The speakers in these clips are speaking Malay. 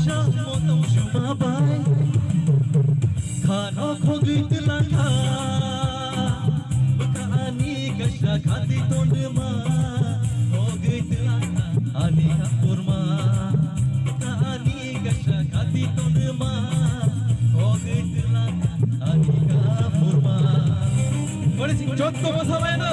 Waisha motong shumabai Khano khogit langha Bekani kasha khati tondma Khogit langha ani kapurma Bekani kasha khati tondma Khogit langha ani kapurma Mari sing jotto basabay na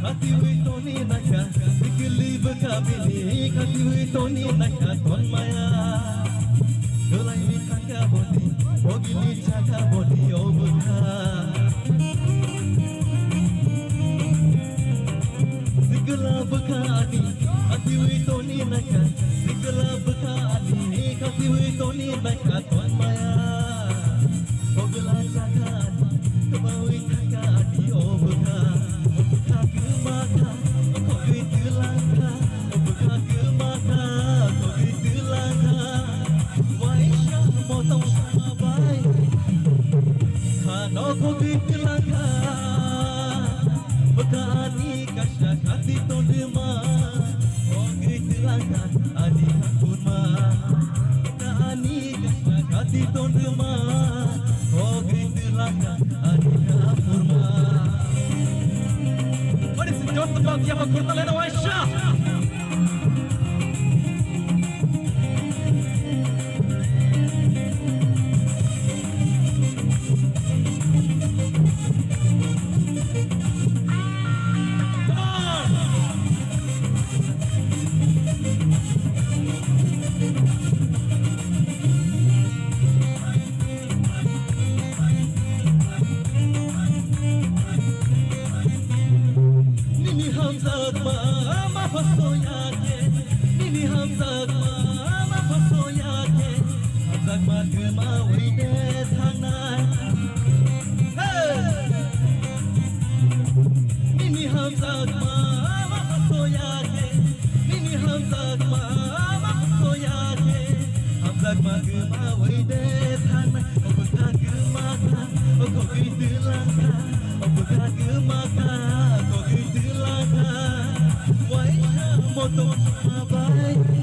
Khati hui toni naka, sikili bekabini. Khati hui toni naka, ton maya. Dolai mi taka bodi, bogili chaka bodi obukha. Sikila bekani, khati hui toni naka, sikila bekani. Khati hui toni naka, ton maya. Bogila chaka, kebawi taka di obukha. Khogit langha Bekani kasha khati tondma Khogit langha ani kapurma Bekani kasha khati tondma Khogit langha ani kapurma Mari sejauh tebak yang berkurta lena Waisha Waisha motong shumabai